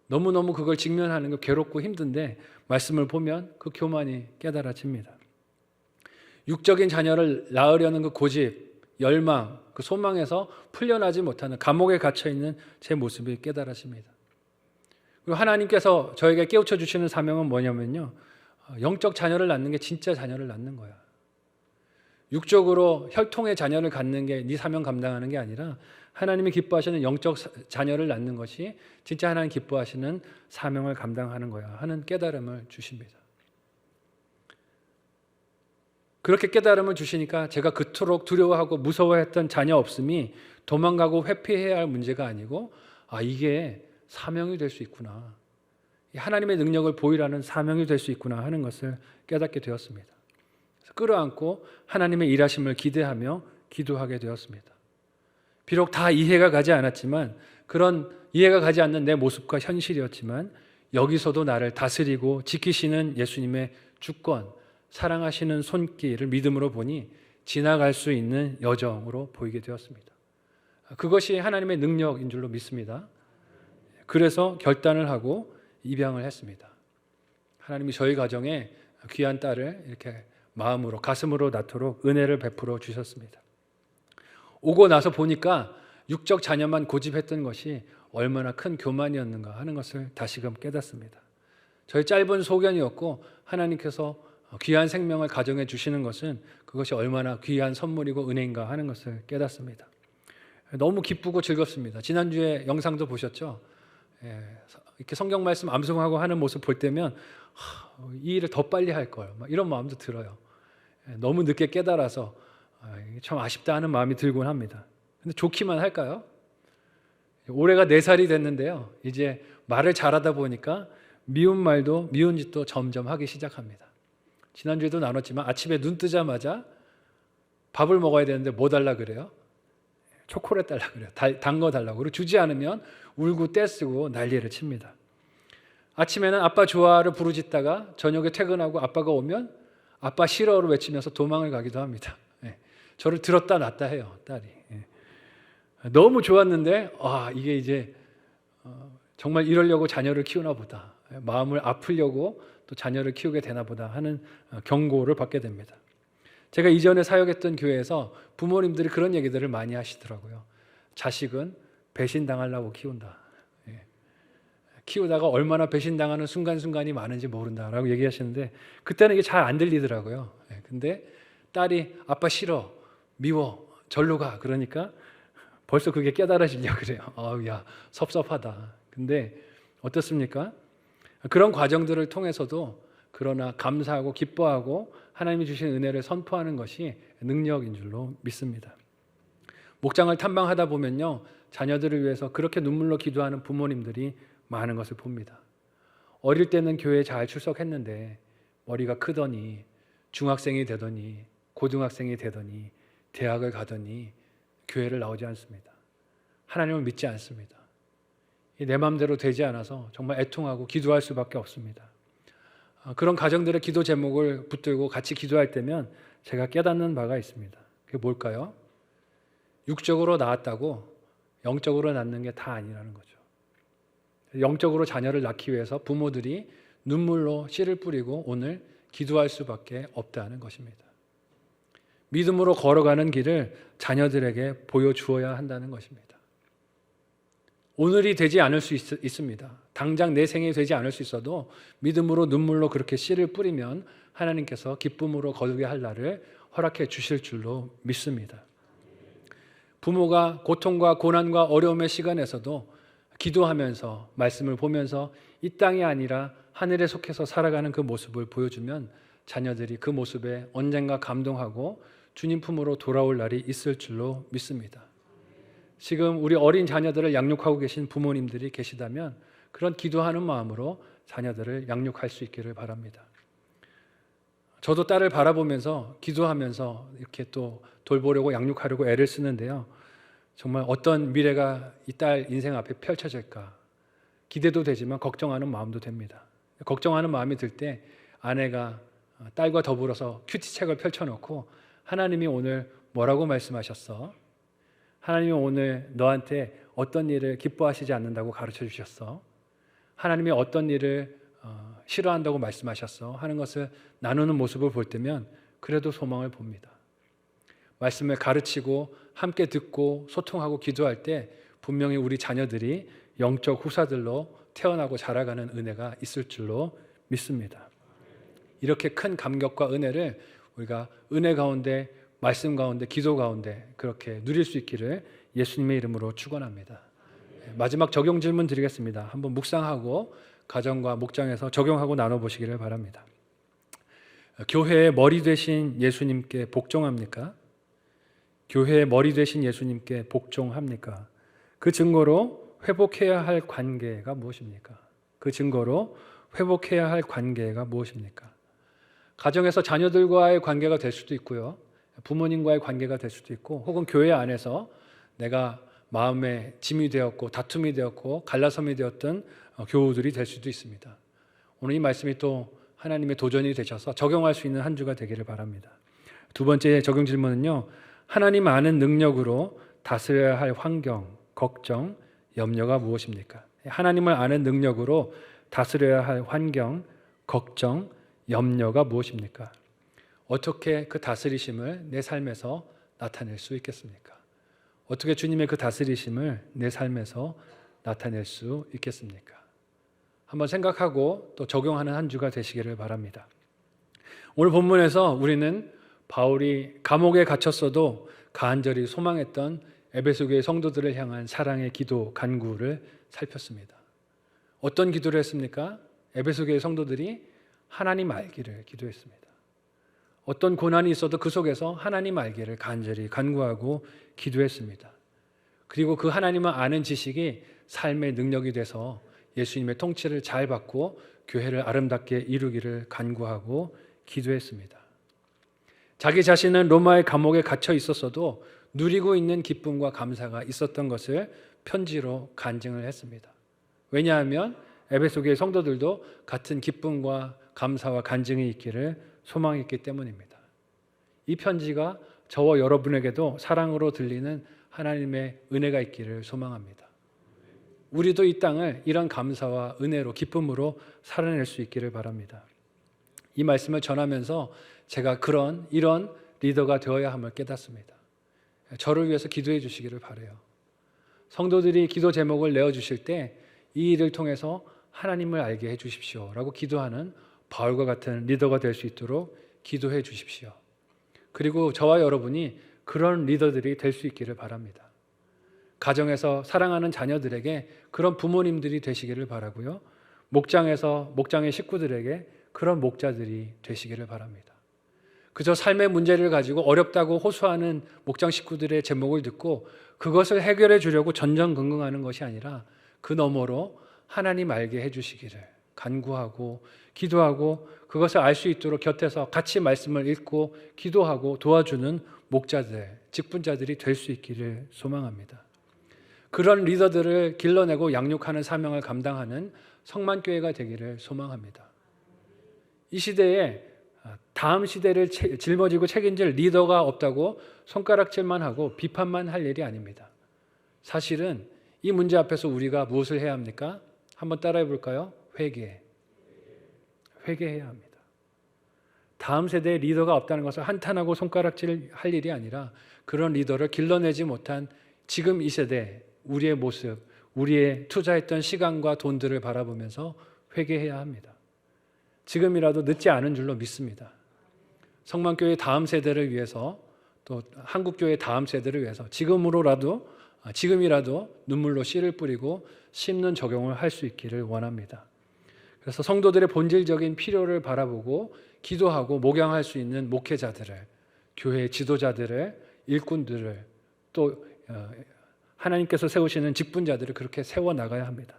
너무너무 그걸 직면하는 게 괴롭고 힘든데 말씀을 보면 그 교만이 깨달아집니다. 육적인 자녀를 낳으려는 그 고집, 열망, 그 소망에서 풀려나지 못하는 감옥에 갇혀있는 제 모습이 깨달아집니다. 그리고 하나님께서 저에게 깨우쳐 주시는 사명은 뭐냐면요, 영적 자녀를 낳는 게 진짜 자녀를 낳는 거야. 육적으로 혈통의 자녀를 갖는 게 네 사명 감당하는 게 아니라 하나님이 기뻐하시는 영적 자녀를 낳는 것이 진짜 하나님 기뻐하시는 사명을 감당하는 거야 하는 깨달음을 주십니다. 그렇게 깨달음을 주시니까 제가 그토록 두려워하고 무서워했던 자녀 없음이 도망가고 회피해야 할 문제가 아니고 이게 사명이 될 수 있구나. 하나님의 능력을 보이라는 사명이 될 수 있구나 하는 것을 깨닫게 되었습니다. 그래서 끌어안고 하나님의 일하심을 기대하며 기도하게 되었습니다. 비록 다 이해가 가지 않았지만 그런 이해가 가지 않는 내 모습과 현실이었지만 여기서도 나를 다스리고 지키시는 예수님의 주권, 사랑하시는 손길을 믿음으로 보니 지나갈 수 있는 여정으로 보이게 되었습니다. 그것이 하나님의 능력인 줄로 믿습니다. 그래서 결단을 하고 입양을 했습니다. 하나님이 저희 가정에 귀한 딸을 이렇게 마음으로 가슴으로 낳도록 은혜를 베풀어 주셨습니다. 오고 나서 보니까 육적 자녀만 고집했던 것이 얼마나 큰 교만이었는가 하는 것을 다시금 깨닫습니다. 저희 짧은 소견이었고 하나님께서 귀한 생명을 가정해 주시는 것은 그것이 얼마나 귀한 선물이고 은혜인가 하는 것을 깨닫습니다. 너무 기쁘고 즐겁습니다. 지난주에 영상도 보셨죠? 이렇게 성경 말씀 암송하고 하는 모습 볼 때면 이 일을 더 빨리 할 걸 이런 마음도 들어요. 너무 늦게 깨달아서 참 아쉽다 하는 마음이 들곤 합니다. 근데 좋기만 할까요? 올해가 4살이 됐는데요. 이제 말을 잘하다 보니까 미운 말도 미운 짓도 점점 하기 시작합니다. 지난주에도 나눴지만 아침에 눈 뜨자마자 밥을 먹어야 되는데 뭐 달라 그래요? 초콜릿 달라 그래요. 단 거 달라고. 그리고 주지 않으면 울고 떼쓰고 난리를 칩니다. 아침에는 아빠 좋아를 부르짖다가 저녁에 퇴근하고 아빠가 오면 아빠 싫어를 외치면서 도망을 가기도 합니다. 저를 들었다 놨다 해요, 딸이. 너무 좋았는데 이게 이제 정말 이러려고 자녀를 키우나 보다. 마음을 아프려고 또 자녀를 키우게 되나 보다 하는 경고를 받게 됩니다. 제가 이전에 사역했던 교회에서 부모님들이 그런 얘기들을 많이 하시더라고요. 자식은 배신당하려고 키운다. 키우다가 얼마나 배신당하는 순간순간이 많은지 모른다라고 얘기하시는데 그때는 이게 잘 안 들리더라고요. 근데 딸이 아빠 싫어, 미워, 절로 가 그러니까 벌써 그게 깨달아지려고 그래요. 야, 섭섭하다. 근데 어떻습니까? 그런 과정들을 통해서도 그러나 감사하고 기뻐하고 하나님이 주신 은혜를 선포하는 것이 능력인 줄로 믿습니다. 목장을 탐방하다 보면요, 자녀들을 위해서 그렇게 눈물로 기도하는 부모님들이 많은 것을 봅니다. 어릴 때는 교회에 잘 출석했는데 머리가 크더니 중학생이 되더니 고등학생이 되더니 대학을 가더니 교회를 나오지 않습니다. 하나님을 믿지 않습니다. 내 마음대로 되지 않아서 정말 애통하고 기도할 수밖에 없습니다. 그런 가정들의 기도 제목을 붙들고 같이 기도할 때면 제가 깨닫는 바가 있습니다. 그게 뭘까요? 육적으로 낳았다고 영적으로 낳는 게 다 아니라는 거죠. 영적으로 자녀를 낳기 위해서 부모들이 눈물로 씨를 뿌리고 오늘 기도할 수밖에 없다는 것입니다. 믿음으로 걸어가는 길을 자녀들에게 보여주어야 한다는 것입니다. 오늘이 되지 않을 수 있습니다. 당장 내 생이 되지 않을 수 있어도 믿음으로 눈물로 그렇게 씨를 뿌리면 하나님께서 기쁨으로 거두게 할 날을 허락해 주실 줄로 믿습니다. 부모가 고통과 고난과 어려움의 시간에서도 기도하면서 말씀을 보면서 이 땅이 아니라 하늘에 속해서 살아가는 그 모습을 보여주면 자녀들이 그 모습에 언젠가 감동하고 주님 품으로 돌아올 날이 있을 줄로 믿습니다. 지금 우리 어린 자녀들을 양육하고 계신 부모님들이 계시다면 그런 기도하는 마음으로 자녀들을 양육할 수 있기를 바랍니다. 저도 딸을 바라보면서 기도하면서 이렇게 또 돌보려고 양육하려고 애를 쓰는데요. 정말 어떤 미래가 이 딸 인생 앞에 펼쳐질까 기대도 되지만 걱정하는 마음도 됩니다. 걱정하는 마음이 들 때 아내가 딸과 더불어서 큐티책을 펼쳐놓고 하나님이 오늘 뭐라고 말씀하셨어? 하나님이 오늘 너한테 어떤 일을 기뻐하시지 않는다고 가르쳐 주셨어? 하나님이 어떤 일을 싫어한다고 말씀하셨어? 하는 것을 나누는 모습을 볼 때면 그래도 소망을 봅니다. 말씀을 가르치고 함께 듣고 소통하고 기도할 때 분명히 우리 자녀들이 영적 후사들로 태어나고 자라가는 은혜가 있을 줄로 믿습니다. 이렇게 큰 감격과 은혜를 우리가 은혜 가운데, 말씀 가운데, 기도 가운데 그렇게 누릴 수 있기를 예수님의 이름으로 축원합니다. 마지막 적용 질문 드리겠습니다. 한번 묵상하고 가정과 목장에서 적용하고 나눠보시기를 바랍니다. 교회의 머리 되신 예수님께 복종합니까? 교회의 머리 되신 예수님께 복종합니까? 그 증거로 회복해야 할 관계가 무엇입니까? 그 증거로 회복해야 할 관계가 무엇입니까? 가정에서 자녀들과의 관계가 될 수도 있고요. 부모님과의 관계가 될 수도 있고 혹은 교회 안에서 내가 마음에 짐이 되었고 다툼이 되었고 갈라섬이 되었던 교우들이 될 수도 있습니다. 오늘 이 말씀이 또 하나님의 도전이 되셔서 적용할 수 있는 한 주가 되기를 바랍니다. 두 번째 적용 질문은요. 하나님 아는 능력으로 다스려야 할 환경, 걱정, 염려가 무엇입니까? 하나님을 아는 능력으로 다스려야 할 환경, 걱정, 염려가 무엇입니까? 어떻게 그 다스리심을 내 삶에서 나타낼 수 있겠습니까? 어떻게 주님의 그 다스리심을 내 삶에서 나타낼 수 있겠습니까? 한번 생각하고 또 적용하는 한 주가 되시기를 바랍니다. 오늘 본문에서 우리는 바울이 감옥에 갇혔어도 간절히 소망했던 에베소 교회 성도들을 향한 사랑의 기도 간구를 살폈습니다. 어떤 기도를 했습니까? 에베소 교회 성도들이 하나님 알기를 기도했습니다. 어떤 고난이 있어도 그 속에서 하나님 알기를 간절히 간구하고 기도했습니다. 그리고 그 하나님을 아는 지식이 삶의 능력이 돼서 예수님의 통치를 잘 받고 교회를 아름답게 이루기를 간구하고 기도했습니다. 자기 자신은 로마의 감옥에 갇혀 있었어도 누리고 있는 기쁨과 감사가 있었던 것을 편지로 간증을 했습니다. 왜냐하면 에베소 교회 성도들도 같은 기쁨과 감사와 간증이 있기를 소망했기 때문입니다. 이 편지가 저와 여러분에게도 사랑으로 들리는 하나님의 은혜가 있기를 소망합니다. 우리도 이 땅을 이런 감사와 은혜로 기쁨으로 살아낼 수 있기를 바랍니다. 이 말씀을 전하면서 제가 이런 리더가 되어야 함을 깨닫습니다. 저를 위해서 기도해 주시기를 바라요. 성도들이 기도 제목을 내어주실 때 이 일을 통해서 하나님을 알게 해 주십시오 라고 기도하는 바울과 같은 리더가 될 수 있도록 기도해 주십시오. 그리고 저와 여러분이 그런 리더들이 될 수 있기를 바랍니다. 가정에서 사랑하는 자녀들에게 그런 부모님들이 되시기를 바라고요. 목장의 식구들에게 그런 목자들이 되시기를 바랍니다. 그저 삶의 문제를 가지고 어렵다고 호소하는 목장 식구들의 제목을 듣고 그것을 해결해 주려고 전전긍긍하는 것이 아니라 그 너머로 하나님 알게 해주시기를 간구하고 기도하고 그것을 알 수 있도록 곁에서 같이 말씀을 읽고 기도하고 도와주는 목자들, 직분자들이 될 수 있기를 소망합니다. 그런 리더들을 길러내고 양육하는 사명을 감당하는 성만교회가 되기를 소망합니다. 이 시대에 다음 시대를 짊어지고 책임질 리더가 없다고 손가락질만 하고 비판만 할 일이 아닙니다. 사실은 이 문제 앞에서 우리가 무엇을 해야 합니까? 한번 따라해 볼까요? 회개해야 합니다. 다음 세대의 리더가 없다는 것을 한탄하고 손가락질 할 일이 아니라 그런 리더를 길러내지 못한 지금 이 세대 우리의 모습, 우리의 투자했던 시간과 돈들을 바라보면서 회개해야 합니다. 지금이라도 늦지 않은 줄로 믿습니다. 성만교회 다음 세대를 위해서 또 한국교회 다음 세대를 위해서 지금이라도 눈물로 씨를 뿌리고 심는 적용을 할 수 있기를 원합니다. 그래서 성도들의 본질적인 필요를 바라보고 기도하고 목양할 수 있는 목회자들을, 교회 지도자들을, 일꾼들을 또 하나님께서 세우시는 직분자들을 그렇게 세워나가야 합니다.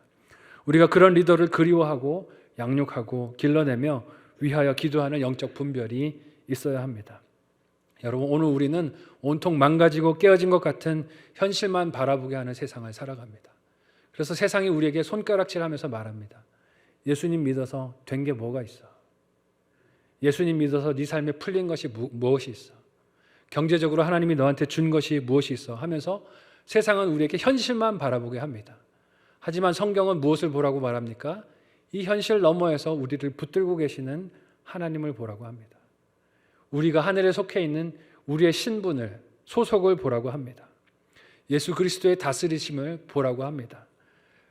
우리가 그런 리더를 그리워하고 양육하고 길러내며 위하여 기도하는 영적 분별이 있어야 합니다. 여러분, 오늘 우리는 온통 망가지고 깨어진 것 같은 현실만 바라보게 하는 세상을 살아갑니다. 그래서 세상이 우리에게 손가락질하면서 말합니다. 예수님 믿어서 된 게 뭐가 있어? 예수님 믿어서 네 삶에 풀린 것이 무엇이 있어? 경제적으로 하나님이 너한테 준 것이 무엇이 있어? 하면서 세상은 우리에게 현실만 바라보게 합니다. 하지만 성경은 무엇을 보라고 말합니까? 이 현실 너머에서 우리를 붙들고 계시는 하나님을 보라고 합니다. 우리가 하늘에 속해 있는 우리의 신분을, 소속을 보라고 합니다. 예수 그리스도의 다스리심을 보라고 합니다.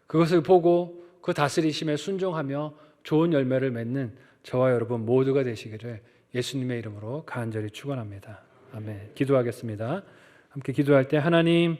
그것을 보고 그 다스리심에 순종하며 좋은 열매를 맺는 저와 여러분 모두가 되시기를 예수님의 이름으로 간절히 축원합니다. 아멘. 기도하겠습니다. 함께 기도할 때 하나님,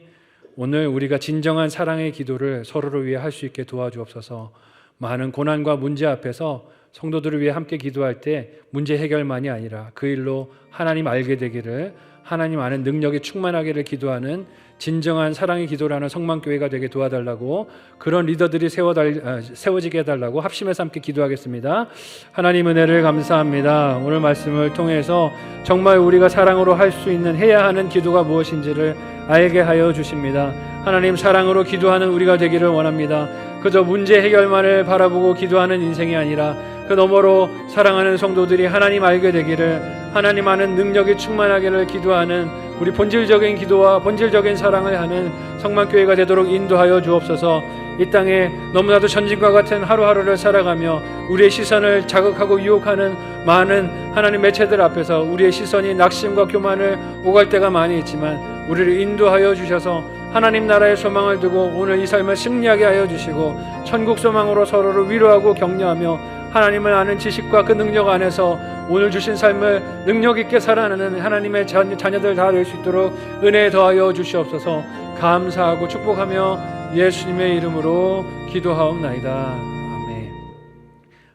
오늘 우리가 진정한 사랑의 기도를 서로를 위해 할 수 있게 도와주옵소서. 많은 고난과 문제 앞에서 성도들을 위해 함께 기도할 때 문제 해결만이 아니라 그 일로 하나님 알게 되기를, 하나님 아는 능력이 충만하기를 기도하는 진정한 사랑의 기도라는 성만교회가 되게 도와달라고, 그런 리더들이 세워지게 해달라고 합심해서 함께 기도하겠습니다. 하나님 은혜를 감사합니다. 오늘 말씀을 통해서 정말 우리가 사랑으로 할 수 있는, 해야 하는 기도가 무엇인지를 알게 하여 주십니다. 하나님, 사랑으로 기도하는 우리가 되기를 원합니다. 그저 문제 해결만을 바라보고 기도하는 인생이 아니라 그 너머로 사랑하는 성도들이 하나님 알게 되기를, 하나님 아는 능력이 충만하기를 기도하는 우리 본질적인 기도와 본질적인 사랑을 하는 성만교회가 되도록 인도하여 주옵소서. 이 땅에 너무나도 전진과 같은 하루하루를 살아가며 우리의 시선을 자극하고 유혹하는 많은 하나님 매체들 앞에서 우리의 시선이 낙심과 교만을 오갈 때가 많이 있지만 우리를 인도하여 주셔서 하나님 나라의 소망을 두고 오늘 이 삶을 승리하게 하여 주시고 천국 소망으로 서로를 위로하고 격려하며 하나님을 아는 지식과 그 능력 안에서 오늘 주신 삶을 능력 있게 살아가는 하나님의 자녀들 다 될 수 있도록 은혜 더하여 주시옵소서. 감사하고 축복하며 예수님의 이름으로 기도하옵나이다. 아멘.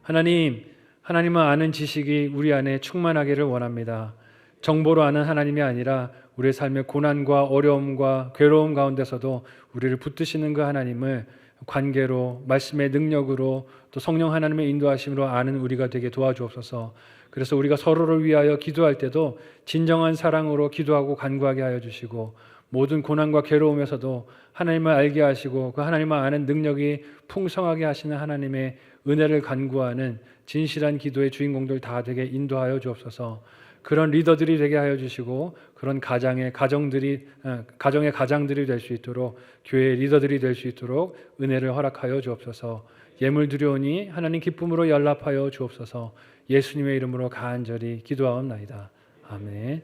하나님, 하나님을 아는 지식이 우리 안에 충만하기를 원합니다. 정보로 아는 하나님이 아니라 우리의 삶의 고난과 어려움과 괴로움 가운데서도 우리를 붙드시는 그 하나님을 관계로, 말씀의 능력으로, 또 성령 하나님의 인도하심으로 아는 우리가 되게 도와주옵소서. 그래서 우리가 서로를 위하여 기도할 때도 진정한 사랑으로 기도하고 간구하게 하여 주시고, 모든 고난과 괴로움에서도 하나님을 알게 하시고 그 하나님을 아는 능력이 풍성하게 하시는 하나님의 은혜를 간구하는 진실한 기도의 주인공들 다 되게 인도하여 주옵소서. 그런 리더들이 되게 하여 주시고 그런 가정의 가장들이 될 수 있도록, 교회의 리더들이 될 수 있도록 은혜를 허락하여 주옵소서. 예물 드려오니 하나님 기쁨으로 연락하여 주옵소서. 예수님의 이름으로 간절히 기도하옵나이다. 아멘.